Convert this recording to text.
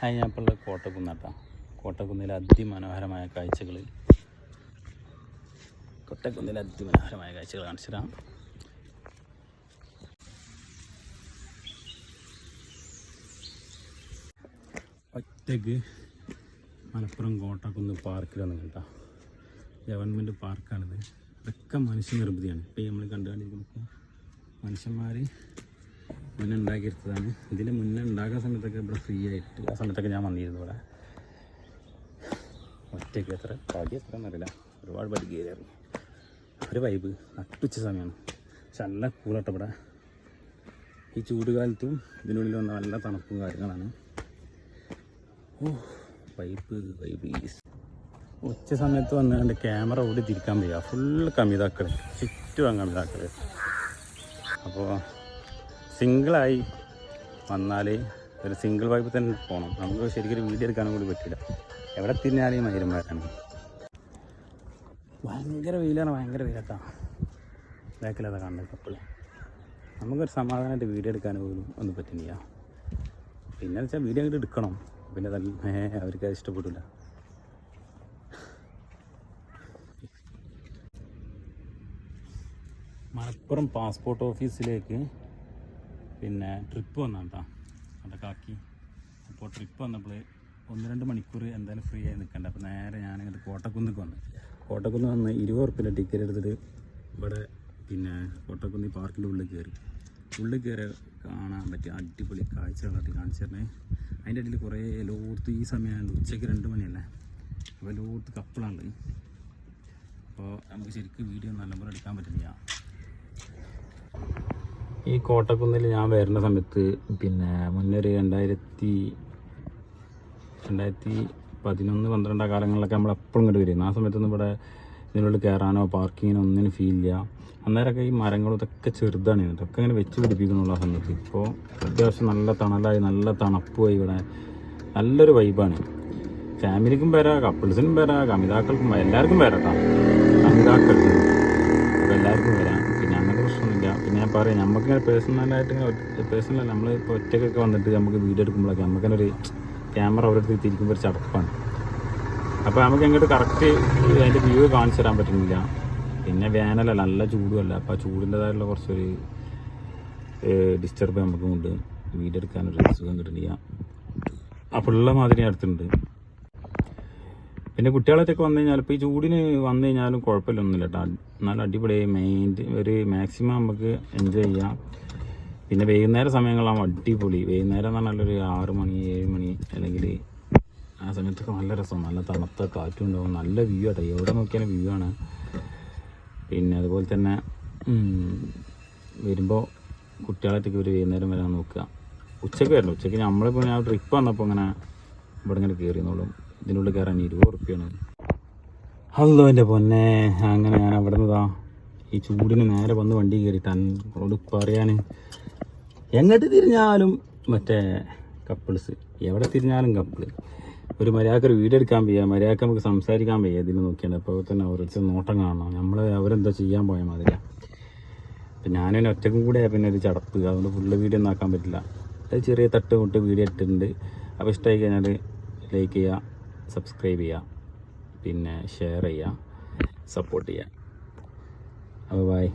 ഞാനിപ്പോൾ കോട്ടക്കുന്നാട്ടാ. കോട്ടക്കുന്നിലെ അതിമനോഹരമായ കാഴ്ചകൾ കാണിച്ചു തരാം. ഒറ്റയ്ക്ക് മലപ്പുറം കോട്ടക്കുന്ന് പാർക്കിൽ വന്നു കേട്ടോ. ഗവൺമെൻറ് പാർക്കാണിത്. ഇതൊക്കെ മനുഷ്യനിർമ്മിതിയാണ്. ഇപ്പോൾ നമ്മൾ കണ്ടുകൊണ്ടിരിക്കുന്നത് മനുഷ്യന്മാർ മുന്നേ ഉണ്ടാക്കിയെടുത്തതാണ്. ഇതിന് മുന്നേ ഉണ്ടാക്കുന്ന സമയത്തൊക്കെ ഇവിടെ ഫ്രീ ആയിട്ട് ആ സമയത്തൊക്കെ ഞാൻ വന്നിരുന്നു. ഇവിടെ ഒറ്റയ്ക്ക് എത്ര എന്നറിയില്ല, ഒരുപാട് പടി കയറിയായിരുന്നു. ഒരു വൈബ് നട്ടുച്ച സമയമാണ്. പക്ഷെ നല്ല കൂളാട്ടോ ഇവിടെ. ഈ ചൂടുകാലത്തും ഇതിനുള്ളിൽ വന്ന നല്ല തണുപ്പും കാര്യങ്ങളാണ്. വൈബ്. ഉച്ച സമയത്ത് വന്നുകൊണ്ട് ക്യാമറ ഓടി തിരിക്കാൻ വയ്യ. ഫുള്ള് കമിതാക്കൾ, ചുറ്റും കമിതാക്കൾ. അപ്പോൾ സിംഗിളായി വന്നാൽ ഒരു സിംഗിൾ വൈബ് തന്നെ പോകണം. നമുക്ക് ശരിക്കും വീഡിയോ എടുക്കാനും കൂടി പറ്റില്ല. എവിടെ തിരിഞ്ഞാലും മയിരന്മാരാണ്. ഭയങ്കര വെയിലാട്ടാ. ബാക്കിലതാ കാണുന്നത് കപ്പിൾ. നമുക്കൊരു സമാധാനമായിട്ട് വീഡിയോ എടുക്കാനും പോലും ഒന്നും പറ്റുന്നില്ല. പിന്നെ വെച്ചാൽ വീഡിയോ അങ്ങോട്ട് എടുക്കണം. പിന്നെ അവർക്ക് അത് ഇഷ്ടപ്പെട്ടില്ല. മലപ്പുറം പാസ്പോർട്ട് ഓഫീസിലേക്ക് പിന്നെ ട്രിപ്പ് വന്നാട്ടാ അവിടെ കാക്കി. അപ്പോൾ ട്രിപ്പ് വന്നപ്പോൾ 1-2 മണിക്കൂർ എന്തായാലും ഫ്രീ ആയി നിൽക്കണ്ട. അപ്പോൾ നേരെ ഞാനിങ്ങോട്ട് കോട്ടക്കുന്നിക്ക് വന്നു. കോട്ടക്കുന്ന് വന്ന് 20 ഉറുപ്പിക ടിക്കറ്റ് എടുത്തിട്ട് ഇവിടെ പിന്നെ കോട്ടക്കുന്ന് പാർക്കിൻ്റെ ഉള്ളിൽ കയറി കാണാൻ പറ്റിയ അടിപൊളി കാഴ്ചകളായിട്ട് കാണിച്ചു തരണേ. അതിൻ്റെ ഇടയിൽ കുറേ എല്ലായിടത്തും ഈ സമയമാണ് ഉച്ചയ്ക്ക് 2 മണിയല്ലേ. അപ്പോൾ എല്ലായിടത്തും കപ്പിളാണുള്ളത്. അപ്പോൾ നമുക്ക് ശരിക്കും വീഡിയോ നല്ലപോലെ എടുക്കാൻ പറ്റില്ല. ഈ കോട്ടക്കുന്നിൽ ഞാൻ വരുന്ന സമയത്ത് പിന്നെ മുന്നേ ഒരു 2011-12 കാലങ്ങളിലൊക്കെ നമ്മൾ എപ്പോഴും ഇങ്ങോട്ട് വരും. ആ സമയത്തൊന്നും ഇവിടെ ഇതിനുള്ളിൽ കയറാനോ പാർക്കിങ്ങിനോ ഒന്നിനും ഫീലില്ല. അന്നേരമൊക്കെ ഈ മരങ്ങളും ഇതൊക്കെ ചെറുതാണ്. ഇതൊക്കെ ഇങ്ങനെ വെച്ച് പിടിപ്പിക്കുന്നുള്ള ആ സമയത്ത്. ഇപ്പോൾ അത്യാവശ്യം നല്ല തണലായി, നല്ല തണുപ്പുമായി. ഇവിടെ നല്ലൊരു വൈബാണ്. ഫാമിലിക്കും വരാം, കപ്പിൾസിനും വരാം, കമിതാക്കൾക്കും എല്ലാവർക്കും വരാം. കമിതാക്കൾക്ക് അപ്പോൾ എല്ലാവർക്കും വരാം. പിന്നെ അങ്ങനത്തെ പ്രശ്നമൊന്നുമില്ല. പിന്നെ ഞാൻ പറയാം, നമുക്കിങ്ങനെ പേഴ്സണലല്ല, നമ്മൾ ഇപ്പോൾ ഒറ്റയ്ക്കൊക്കെ വന്നിട്ട് നമുക്ക് വീഡിയോ എടുക്കുമ്പോഴൊക്കെ നമുക്കതിനൊരു ക്യാമറ അവരുടെ തിരിക്കുമ്പോൾ ഒരു ചടപ്പാണ്. അപ്പോൾ നമുക്ക് എങ്ങോട്ട് കറക്റ്റ് അതിൻ്റെ വ്യൂ കാണിച്ചു തരാൻ പറ്റുന്നില്ല. പിന്നെ വേനലല്ല, നല്ല ചൂടുമല്ല. അപ്പോൾ ആ ചൂടിൻ്റെതായുള്ള കുറച്ചൊരു ഡിസ്റ്റർബ് നമുക്കുണ്ട്. വീഡിയോ എടുക്കാനൊരു സുഖം കിട്ടുന്നില്ല. അപ്പോൾ ഉള്ള മാതിരി അടുത്തുണ്ട്. പിന്നെ കുട്ടികളൊക്കെ വന്നു കഴിഞ്ഞാൽ ഇപ്പോൾ ഈ ചൂടിന് വന്നു കഴിഞ്ഞാലും കുഴപ്പമില്ലൊന്നുമില്ല കേട്ടോ. എന്നാലും അടിപൊളി ഒരു മാക്സിമം നമുക്ക് എൻജോയ് ചെയ്യാം. പിന്നെ വൈകുന്നേരം സമയങ്ങളാകുമ്പോൾ അടിപൊളി. വൈകുന്നേരം എന്ന് പറഞ്ഞാൽ ഒരു 6 മണി 7 മണി അല്ലെങ്കിൽ ആ സമയത്തൊക്കെ നല്ല രസം. നല്ല തണുത്ത കാറ്റും ഉണ്ടാവും. നല്ല വ്യൂ ആട്ടോ. എവിടെ നോക്കിയാലും വ്യൂ ആണ്. പിന്നെ അതുപോലെ തന്നെ വരുമ്പോൾ കുട്ടികളായിട്ടൊക്കെ ഒരു വൈകുന്നേരം വരാൻ നോക്കുക. ഉച്ചയ്ക്ക് വരണം. ഉച്ചയ്ക്ക് നമ്മളിപ്പോൾ ഞാൻ ട്രിപ്പ് വന്നപ്പോൾ ഇങ്ങനെ ഇവിടെ ഇങ്ങനെ കയറിയെന്നോളും. ഇതിനുള്ളിൽ കയറാൻ 20 ഉറുപ്പികയാണ്. അല്ലോ എൻ്റെ പൊന്നെ. അങ്ങനെ ഞാൻ അവിടെ നിന്നതാ ഈ ചൂടിന് നേരെ വന്ന് വണ്ടി കയറിയിട്ട് എന്നോട് പറയാൻ എങ്ങോട്ട് തിരിഞ്ഞാലും മറ്റേ കപ്പിൾസ്, എവിടെ തിരിഞ്ഞാലും കപ്പിൾ. ഒരു മര്യാദക്ക് വീഡിയോ എടുക്കാൻ വയ്യ, മര്യാദക്ക് നമുക്ക് സംസാരിക്കാൻ വയ്യ. ഇതിന് നോക്കിയാണ്. അപ്പോൾ തന്നെ അവരുടെ നോട്ടം കാണണം. നമ്മൾ അവരെന്താ ചെയ്യാൻ പോയ മാതിരിയാണ്. അപ്പം ഞാനും ഒറ്റക്കും കൂടെ പിന്നെ ഒരു ചടപ്പ്. അതുകൊണ്ട് ഫുള്ള് വീഡിയോ ഒന്നും ആക്കാൻ പറ്റില്ല. അത് ചെറിയ തട്ട് തൊട്ട് വീഡിയോ ഇട്ടിട്ടുണ്ട്. അപ്പോൾ ഇഷ്ടമായി കഴിഞ്ഞാൽ ലൈക്ക് ചെയ്യുക, സബ്സ്ക്രൈബ് ചെയ്യുക, പിന്നെ ഷെയർ ചെയ്യുക, സപ്പോർട്ട് ചെയ്യുക. അപ്പോൾ ബൈ.